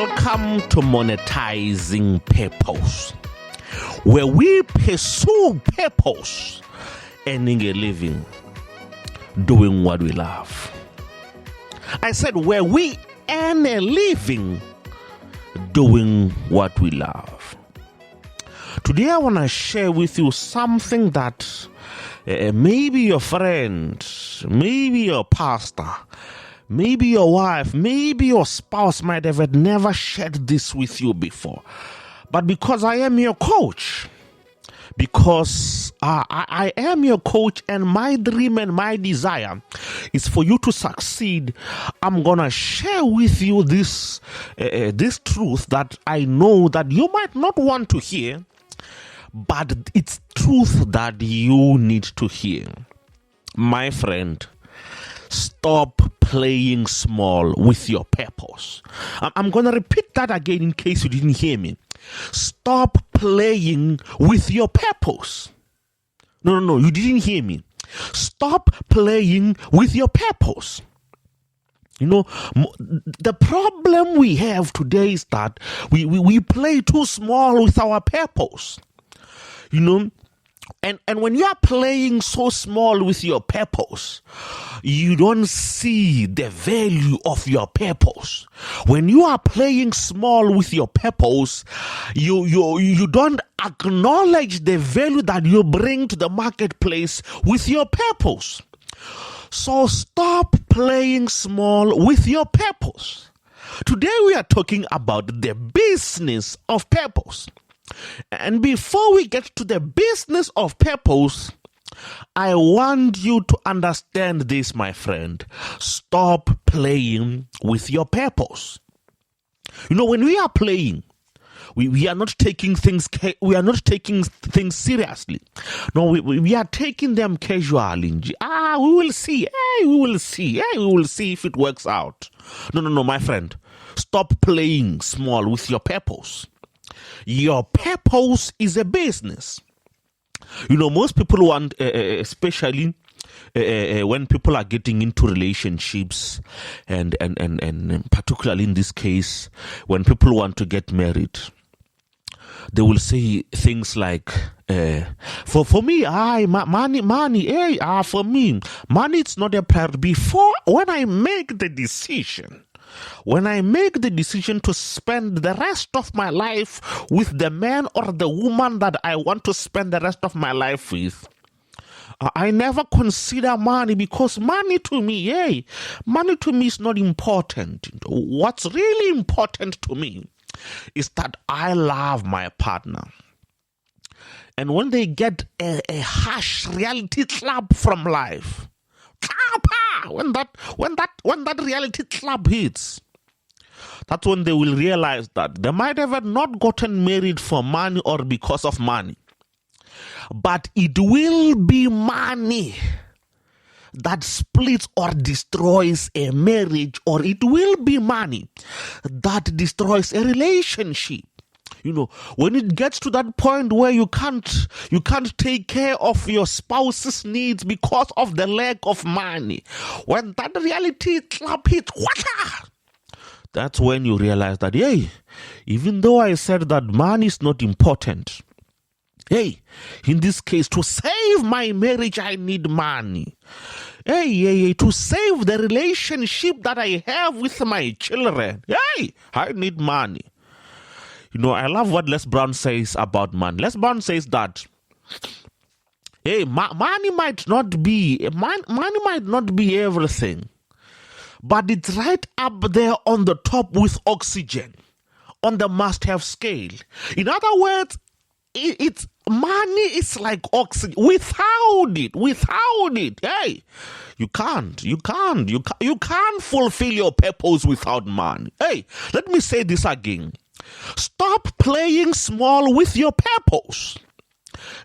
Welcome to Monetizing Purpose, where we pursue purpose, earning a living, doing what we love. I said where we earn a living, doing what we love. Today I want to share with you something that maybe your friend, maybe your pastor, maybe your wife, maybe your spouse might have never shared this with you before. But because I am your coach, because I am your coach, and my dream and my desire is for you to succeed, I'm going to share with you this truth that I know that you might not want to hear, but it's truth that you need to hear. My friend, stop playing small with your purpose. I'm going to repeat that again in case you didn't hear me. Stop playing with your purpose. No, you didn't hear me. Stop playing with your purpose. You know, the problem we have today is that we play too small with our purpose. You know, and when you are playing so small with your purpose, you don't see the value of your purpose. When you are playing small with your purpose, you don't acknowledge the value that you bring to the marketplace with your purpose. So stop playing small with your purpose. Today we are talking about the business of purpose. And before we get to the business of purpose, I want you to understand this, my friend. Stop playing with your purpose. You know, when we are playing, we are not taking things seriously. No, we are taking them casually. We will see. We will see if it works out. No, my friend. Stop playing small with your purpose. Your purpose is a business. You know, most people want, especially when people are getting into relationships, and particularly in this case, when people want to get married, they will say things like, for me, money, for me, money is not a priority. When I make the decision to spend the rest of my life with the man or the woman that I want to spend the rest of my life with, I never consider money, because money to me is not important. What's really important to me is that I love my partner. And when they get a harsh reality slap from life, when that reality slap hits, that's when they will realize that they might have not gotten married for money or because of money, but it will be money that splits or destroys a marriage, or it will be money that destroys a relationship. You know, when it gets to that point where you can't take care of your spouse's needs because of the lack of money, when that reality slap hits, that's when you realize that, even though I said that money is not important, in this case, to save my marriage, I need money. To save the relationship that I have with my children, I need money. You know, I love what Les Brown says about money. Les Brown says that, money might not be everything, but it's right up there on the top with oxygen, on the must-have scale. In other words, it's money is like oxygen. Without it, you can't fulfill your purpose without money. Let me say this again. Stop playing small with your purpose.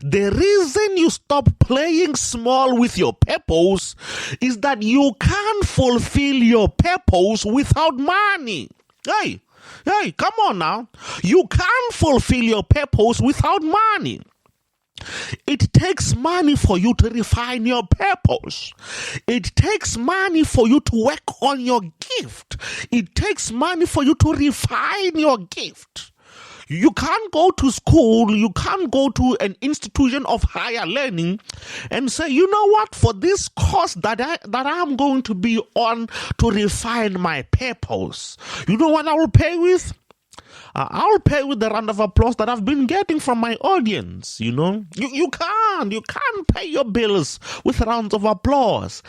The reason you stop playing small with your purpose is that you can't fulfill your purpose without money. Come on now. You can't fulfill your purpose without money. It takes money for you to refine your purpose. It takes money for you to work on your gift. It takes money for you to refine your gift. You can't go to school, you can't go to an institution of higher learning and say, you know what, for this course that I'm going to be on to refine my purpose, you know what I will pay with? I'll pay with the round of applause that I've been getting from my audience. You can't pay your bills with rounds of applause.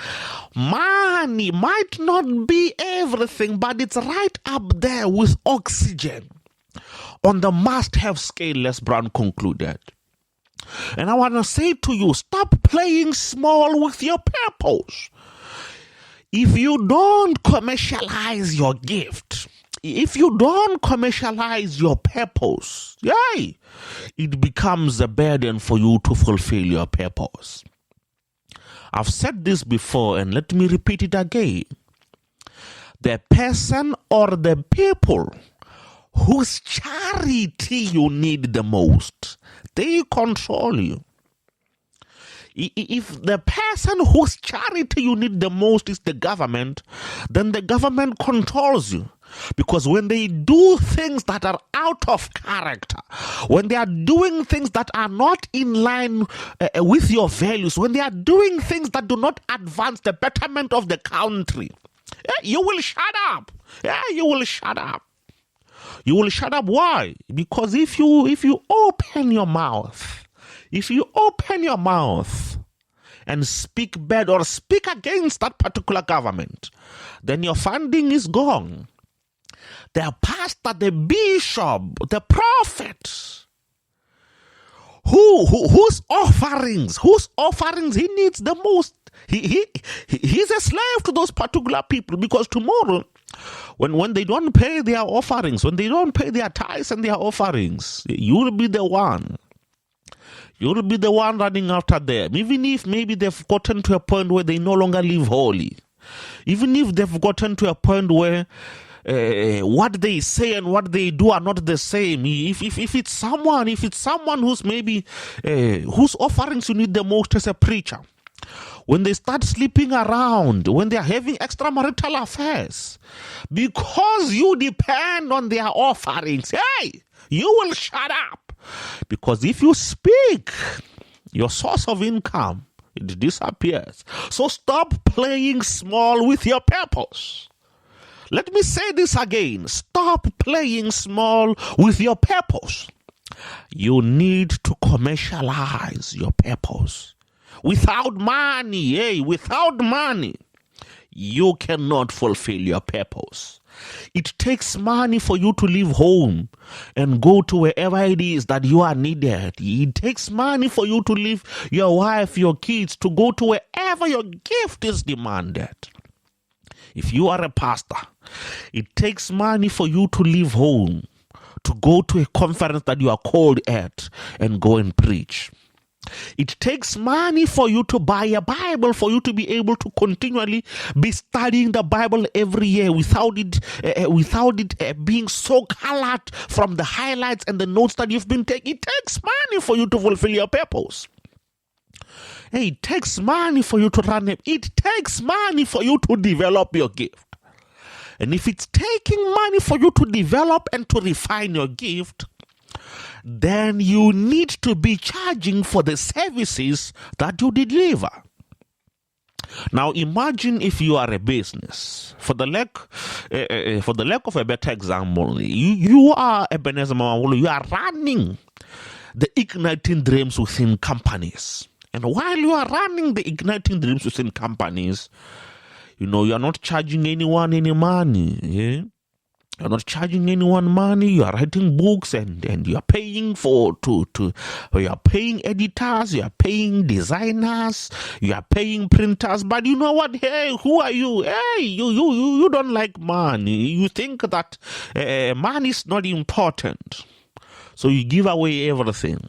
Money might not be everything, but it's right up there with oxygen on the must-have scale, Les Brown concluded. And I want to say to you, stop playing small with your purpose. If you don't commercialize your gift, if you don't commercialize your purpose, it becomes a burden for you to fulfill your purpose. I've said this before, and let me repeat it again. The person or the people whose charity you need the most, they control you. If the person whose charity you need the most is the government, then the government controls you. Because when they do things that are out of character, when they are doing things that are not in line with your values, when they are doing things that do not advance the betterment of the country, you will shut up. You will shut up. You will shut up. Why? Because if you open your mouth, and speak bad or speak against that particular government, then your funding is gone. The pastor, the bishop, the prophet, whose offerings he needs the most, he's a slave to those particular people, because tomorrow, when they don't pay their offerings, when they don't pay their tithes and their offerings, you'll be the one. You'll be the one running after them, even if maybe they've gotten to a point where they no longer live holy. Even if they've gotten to a point where what they say and what they do are not the same. If it's someone who's maybe whose offerings you need the most as a preacher, when they start sleeping around, when they are having extramarital affairs, because you depend on their offerings, you will shut up. Because if you speak, your source of income, it disappears. So stop playing small with your purpose. Let me say this again. Stop playing small with your purpose. You need to commercialize your purpose. Without money, you cannot fulfill your purpose. It takes money for you to leave home and go to wherever it is that you are needed. It takes money for you to leave your wife, your kids, to go to wherever your gift is demanded. If you are a pastor, it takes money for you to leave home, to go to a conference that you are called at and go and preach. It takes money for you to buy a Bible, for you to be able to continually be studying the Bible every year without it being so colored from the highlights and the notes that you've been taking. It takes money for you to fulfill your purpose. It takes money for you to run it. It takes money for you to develop your gift. And if it's taking money for you to develop and to refine your gift, then you need to be charging for the services that you deliver. Now imagine if you are a business. For the lack of a better example, you are Ebenezer Mawulu, you are running the Igniting Dreams within companies. And while you are running the Igniting Dreams within companies, you are not charging anyone any money. Yeah? You're not charging anyone money. You are writing books and you are paying you are paying editors, you are paying designers, you are paying printers. But you know what? Hey, who are you? Hey, you don't like money. You think that money is not important. So you give away everything.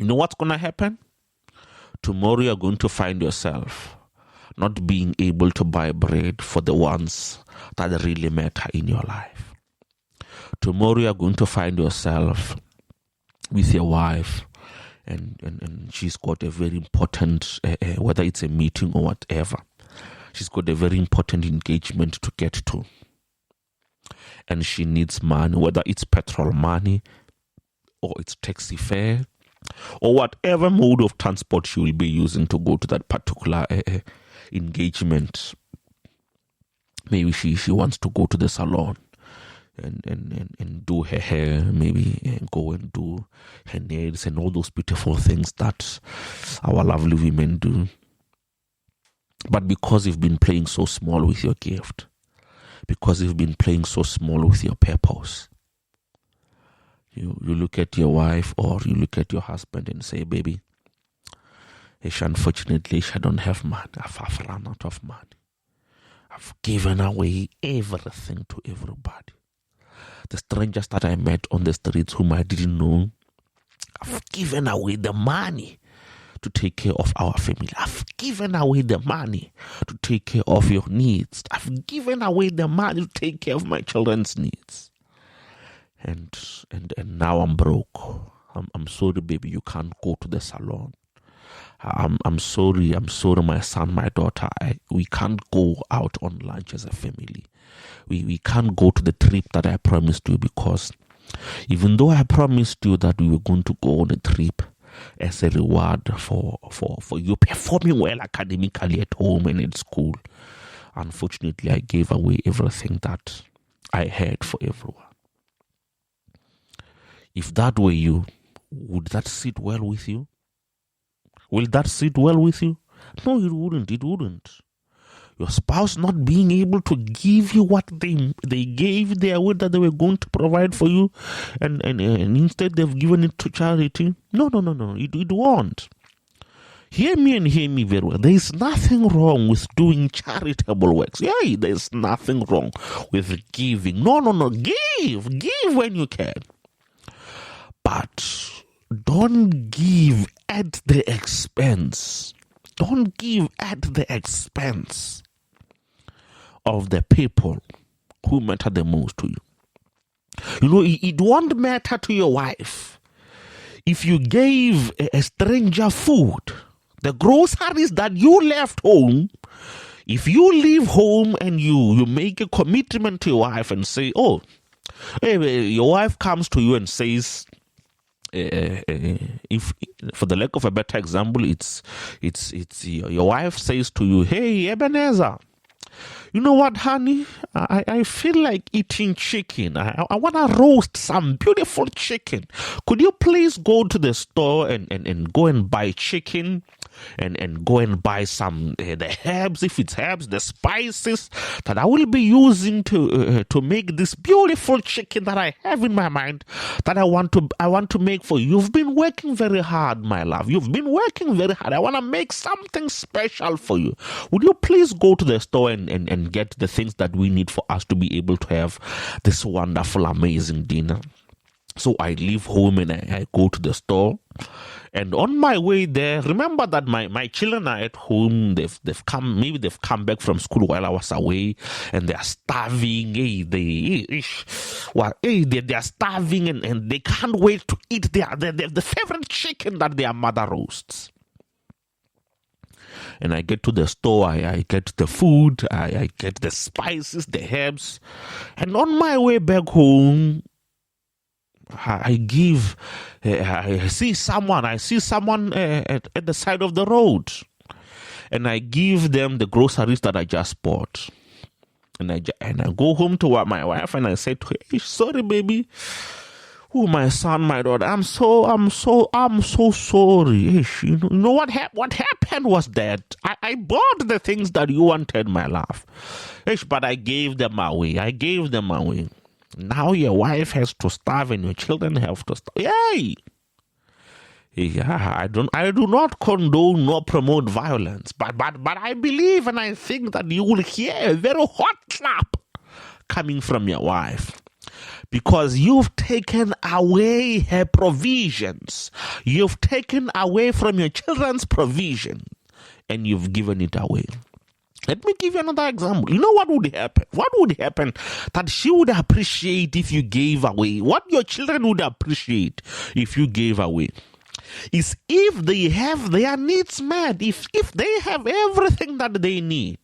You know what's going to happen? Tomorrow you're going to find yourself not being able to buy bread for the ones that really matter in your life. Tomorrow you're going to find yourself with your wife and she's got a very important, whether it's a meeting or whatever, she's got a very important engagement to get to. And she needs money, whether it's petrol money or it's taxi fare or whatever mode of transport she will be using to go to that particular engagement. Maybe she wants to go to the salon and do her hair, maybe go and do her nails and all those beautiful things that our lovely women do. But because you've been playing so small with your gift, because you've been playing so small with your purpose, you look at your wife or you look at your husband and say, baby, unfortunately, I don't have money. I've run out of money. I've given away everything to everybody. The strangers that I met on the streets whom I didn't know, I've given away the money to take care of our family. I've given away the money to take care of your needs. I've given away the money to take care of my children's needs. And now I'm broke. I'm sorry, baby, you can't go to the salon. I'm sorry, my son, my daughter. We can't go out on lunch as a family. We can't go to the trip that I promised you, because even though I promised you that we were going to go on a trip as a reward for you performing well academically at home and at school, unfortunately I gave away everything that I had for everyone. If that were you, would that sit well with you? Will that sit well with you? No, it wouldn't. It wouldn't. Your spouse not being able to give you what they gave their word that they were going to provide for you, and instead they've given it to charity. No. It won't. Hear me and hear me very well. There is nothing wrong with doing charitable works. Yeah, there is nothing wrong with giving. No. Give when you can. But don't give at the expense. Don't give at the expense of the people who matter the most to you. You know, it won't matter to your wife if you gave a stranger food, the groceries that you left home. If you leave home and you make a commitment to your wife and say, oh, hey, your wife comes to you and says, if for the lack of a better example, it's your wife says to you, hey, Ebenezer, you know what, honey? I feel like eating chicken. I want to roast some beautiful chicken. Could you please go to the store and go and buy chicken and go and buy some the herbs, if it's herbs, the spices that I will be using to make this beautiful chicken that I have in my mind that I want to make for you. You've been working very hard, my love. You've been working very hard. I want to make something special for you. Would you please go to the store and get the things that we need for us to be able to have this wonderful, amazing dinner? So I leave home and I go to the store. And on my way there, remember that my children are at home. They've come back from school while I was away, and they are starving. They are starving, and they can't wait to eat the favorite chicken that their mother roasts. And I get to the store, I get the food, I get the spices, the herbs, and on my way back home, I see someone at the side of the road, and I give them the groceries that I just bought, and I go home to my wife and I say to her, hey, sorry, baby, oh, my son, my daughter, I'm so sorry. Hey, you know what happened was that I bought the things that you wanted, my love, but I gave them away. Now your wife has to starve and your children have to starve. Yay! Yeah, I do not condone nor promote violence, but I believe and I think that you will hear a very hot slap coming from your wife, because you've taken away her provisions. You've taken away from your children's provision, and you've given it away. Let me give you another example. You know what would happen? What would happen that she would appreciate if you gave away? What your children would appreciate if you gave away? is if they have their needs met, if they have everything that they need,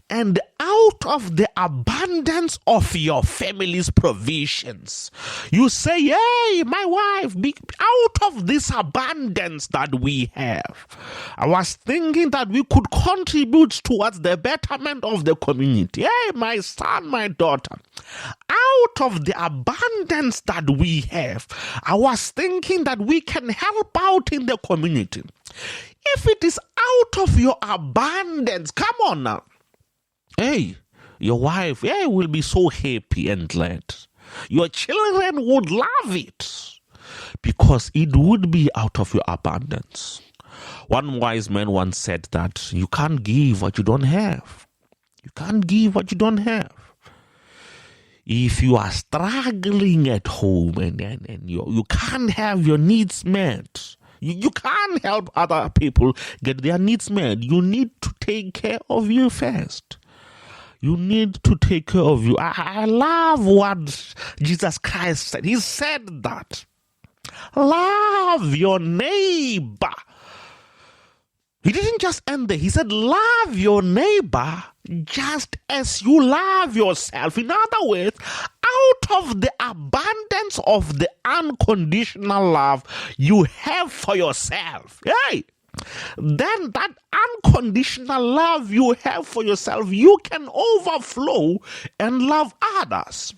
and out of the abundance of your family's provisions, you say, hey, my wife, out of this abundance that we have, I was thinking that we could contribute towards the betterment of the community. Hey, my son, my daughter, out of the abundance that we have, I was thinking that we can help out in the community. If it is out of your abundance, come on now. Hey, your wife, will be so happy and glad. Your children would love it because it would be out of your abundance. One wise man once said that you can't give what you don't have. You can't give what you don't have. If you are struggling at home and you can't have your needs met, you can't help other people get their needs met. You need to take care of you first. You need to take care of you. I love what Jesus Christ said. He said that love your neighbor. He didn't just end there. He said, love your neighbor just as you love yourself. In other words, out of the abundance of the unconditional love you have for yourself, then that unconditional love you have for yourself, you can overflow and love others.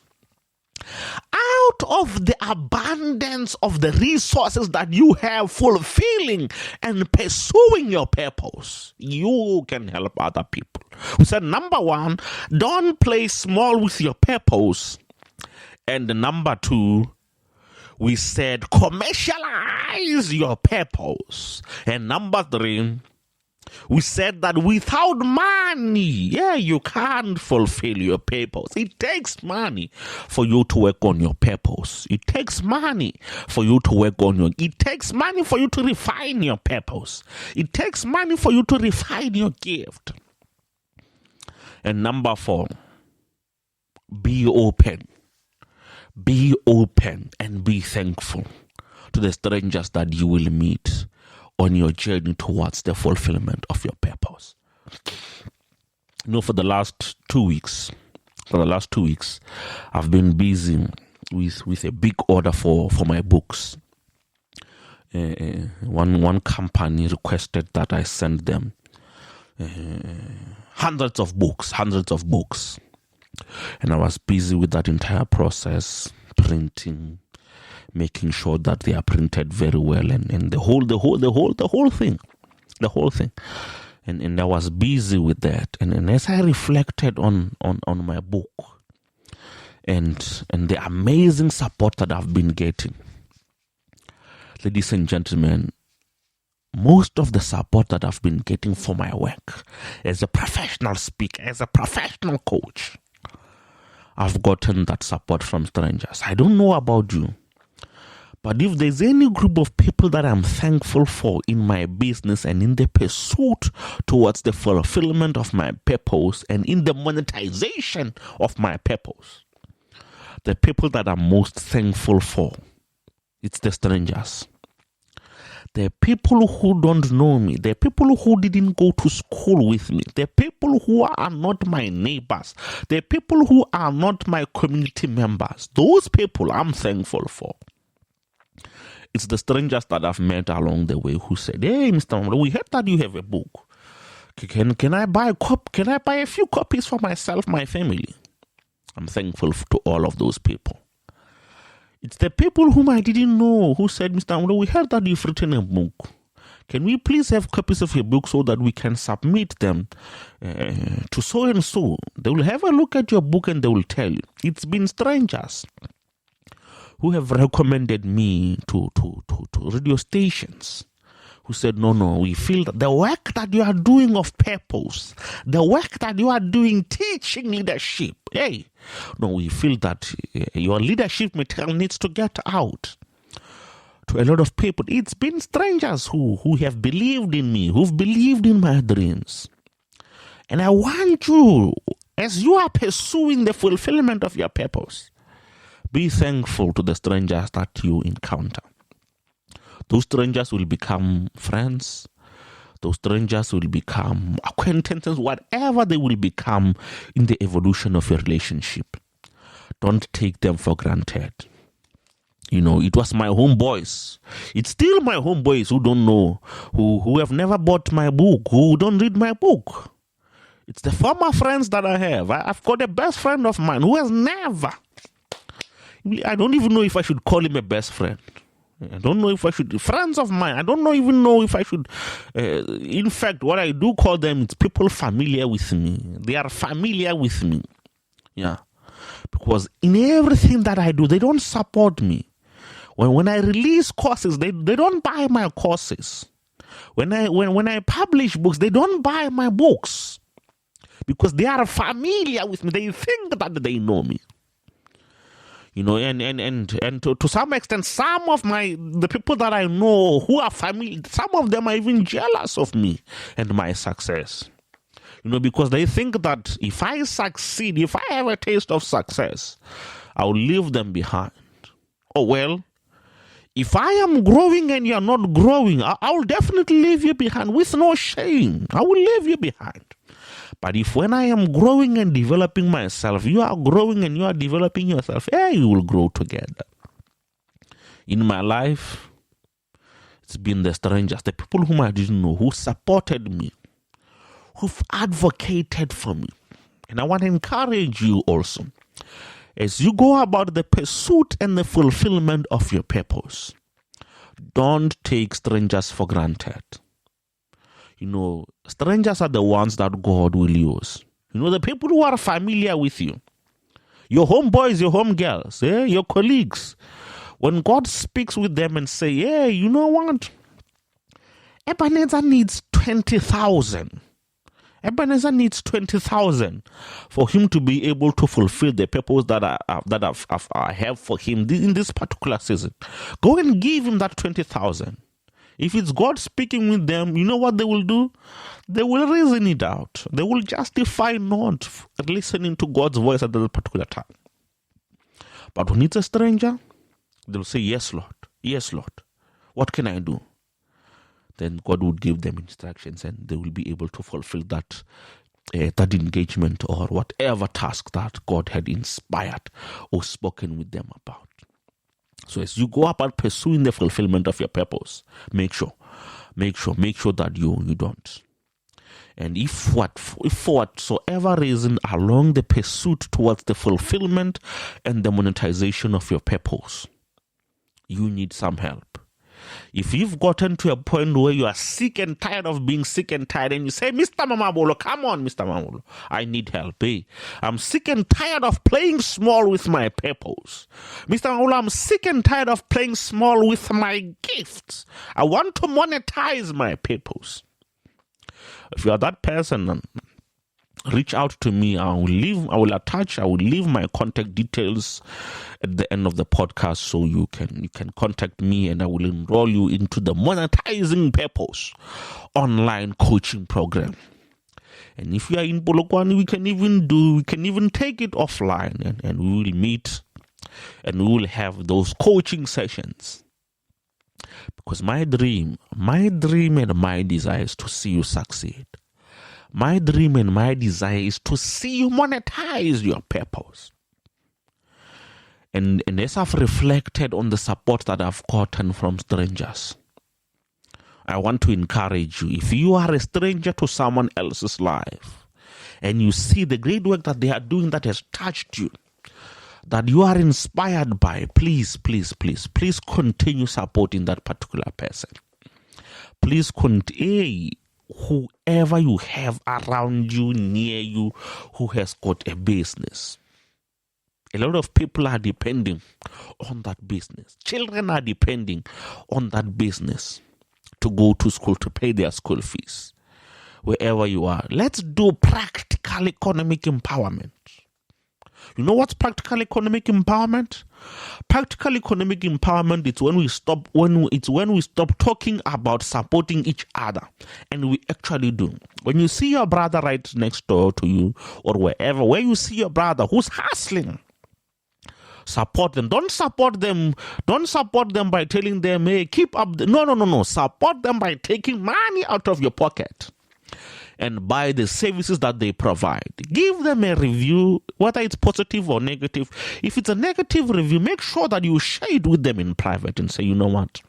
Out of the abundance of the resources that you have fulfilling and pursuing your purpose, you can help other people. We said, number one, don't play small with your purpose. And number two, we said, commercialize your purpose. And number three, we said that without money, you can't fulfill your purpose. It takes money for you to work on your purpose. It takes money for you to work on your... It takes money for you to refine your purpose. It takes money for you to refine your gift. And number four, be open. Be open and be thankful to the strangers that you will meet on your journey towards the fulfillment of your purpose. For the last 2 weeks, I've been busy with a big order for my books. One company requested that I send them hundreds of books. And I was busy with that entire process, printing, making sure that they are printed very well, and the whole thing. And I was busy with that. And as I reflected on my book and the amazing support that I've been getting, ladies and gentlemen, most of the support that I've been getting for my work as a professional speaker, as a professional coach, I've gotten that support from strangers. I don't know about you, but if there's any group of people that I'm thankful for in my business and in the pursuit towards the fulfillment of my purpose and in the monetization of my purpose, the people that I'm most thankful for, it's the strangers. The people who don't know me, the people who didn't go to school with me, the people who are not my neighbors, the people who are not my community members, those people I'm thankful for. It's the strangers that I've met along the way who said, hey, Mr. Mamre, we heard that you have a book. Can I buy a few copies for myself, my family? I'm thankful to all of those people. It's the people whom I didn't know who said, Mr. Mamre, we heard that you've written a book. Can we please have copies of your book so that we can submit them to so and so? They will have a look at your book and they will tell you. It's been strangers who have recommended me to radio stations, who said, no, we feel that the work that you are doing of purpose, the work that you are doing teaching leadership, we feel that your leadership material needs to get out to a lot of people. It's been strangers who have believed in me, who've believed in my dreams. And I want you, as you are pursuing the fulfillment of your purpose, be thankful to the strangers that you encounter. Those strangers will become friends. Those strangers will become acquaintances, whatever they will become in the evolution of your relationship. Don't take them for granted. It was my homeboys. It's still my homeboys who don't know, who have never bought my book, who don't read my book. It's the former friends that I have. I've got a best friend of mine who has never. I don't even know if I should call him a best friend. I don't know if I should. Friends of mine, I don't even know if I should. In fact, what I do call them, it's people familiar with me. They are familiar with me. Yeah. Because in everything that I do, they don't support me. When I release courses, they don't buy my courses. When I publish books, they don't buy my books. Because they are familiar with me. They think that they know me. And to some extent, some of the people that I know who are familiar, some of them are even jealous of me and my success. Because they think that if I succeed, if I have a taste of success, I'll leave them behind. Oh, well, if I am growing and you're not growing, I'll definitely leave you behind with no shame. I will leave you behind. But if when I am growing and developing myself, you are growing and you are developing yourself, you will grow together. In my life, it's been the strangers, the people whom I didn't know, who supported me, who've advocated for me. And I want to encourage you also, as you go about the pursuit and the fulfillment of your purpose, don't take strangers for granted. Strangers are the ones that God will use. The people who are familiar with you, your homeboys, your homegirls, your colleagues. When God speaks with them and say, you know what? Ebenezer needs 20,000. Ebenezer needs 20,000 for him to be able to fulfill the purpose that I have for him in this particular season. Go and give him that 20,000. If it's God speaking with them, you know what they will do? They will reason it out. They will justify not listening to God's voice at that particular time. But when it's a stranger, they'll say, yes, Lord. Yes, Lord. What can I do? Then God would give them instructions and they will be able to fulfill that engagement or whatever task that God had inspired or spoken with them about. So as you go about pursuing the fulfillment of your purpose, make sure that you don't. And if for whatsoever reason along the pursuit towards the fulfillment and the monetization of your purpose, you need some help. If you've gotten to a point where you are sick and tired of being sick and tired and you say, Mr. Mamabolo, come on, Mr. Mamabolo, I need help. I'm sick and tired of playing small with my purpose. Mr. Mamabolo, I'm sick and tired of playing small with my gifts. I want to monetize my purpose. If you are that person, reach out to me. I will leave my contact details at the end of the podcast so you can contact me and I will enroll you into the Monetizing Purpose online coaching program. And if you are in Polokwane, we can even take it offline and we will meet and we will have those coaching sessions. Because my dream and my desire is to see you succeed. My dream and my desire is to see you monetize your purpose. And as I've reflected on the support that I've gotten from strangers, I want to encourage you, if you are a stranger to someone else's life and you see the great work that they are doing that has touched you, that you are inspired by, please continue supporting that particular person. Please continue. Whoever you have around you, near you, who has got a business. A lot of people are depending on that business. Children are depending on that business to go to school, to pay their school fees. Wherever you are, let's do practical economic empowerment. You know what's practical economic empowerment? Practical economic empowerment is when we stop talking about supporting each other and we actually do. When you see your brother right next door to you or where you see your brother who's hustling, Support them. Don't support them by telling them, hey, keep up. No. Support them by taking money out of your pocket and buy the services that they provide. Give them a review, whether it's positive or negative. If it's a negative review, make sure that you share it with them in private and say, you know what,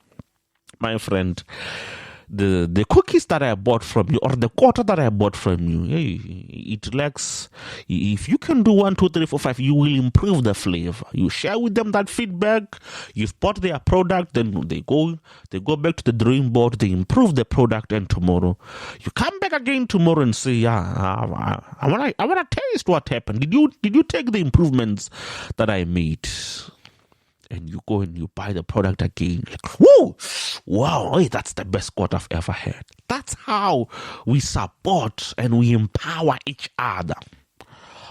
my friend, the cookies that I bought from you, or the quarter that I bought from you, hey, it lacks. If you can do 1, 2, 3, 4, 5, you will improve the flavor. You share with them that feedback. You've bought their product, then they go back to the drawing board. They improve the product, and tomorrow you come back again tomorrow and say, yeah, I wanna taste what happened. Did you take the improvements that I made? And you go and you buy the product again. Like, whoa, wow, hey, that's the best quote I've ever had. That's how we support and we empower each other.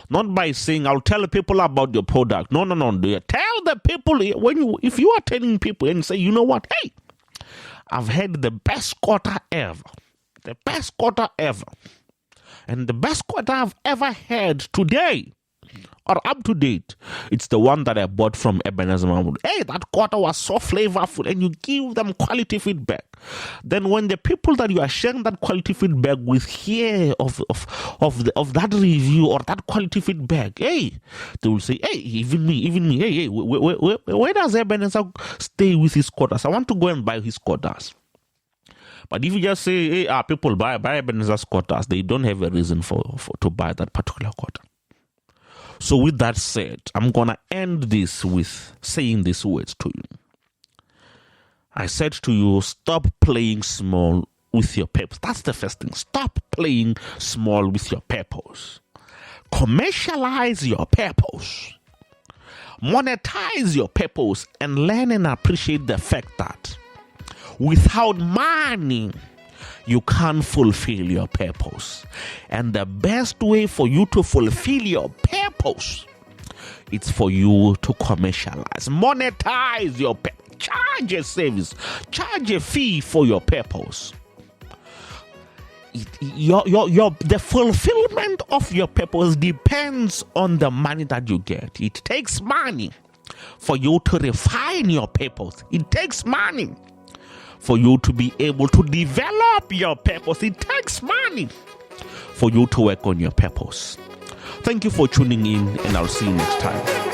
Not by saying, I'll tell people about your product. No. Tell the people, if you are telling people and say, you know what, hey, I've had the best quarter ever. The best quarter ever. And the best quarter I've ever had today, or up to date, it's the one that I bought from Ebenezer Mahmoud. Hey, that quarter was so flavorful, and you give them quality feedback. Then when the people that you are sharing that quality feedback with hear of that review or that quality feedback, hey, they will say, hey, even me, hey, where does Ebenezer stay with his quarters? I want to go and buy his quarters. But if you just say, hey, people buy Ebenezer's quarters, they don't have a reason to buy that particular quarter. So with that said, I'm going to end this with saying these words to you. I said to you, stop playing small with your purpose. That's the first thing. Stop playing small with your purpose. Commercialize your purpose. Monetize your purpose and learn and appreciate the fact that without money, you can't fulfill your purpose. And the best way for you to fulfill your purpose, it's for you to commercialize. Monetize your purpose. Charge a service. Charge a fee for your purpose. The fulfillment of your purpose depends on the money that you get. It takes money for you to refine your purpose. It takes money for you to be able to develop your purpose. It takes money for you to work on your purpose. Thank you for tuning in, and I'll see you next time.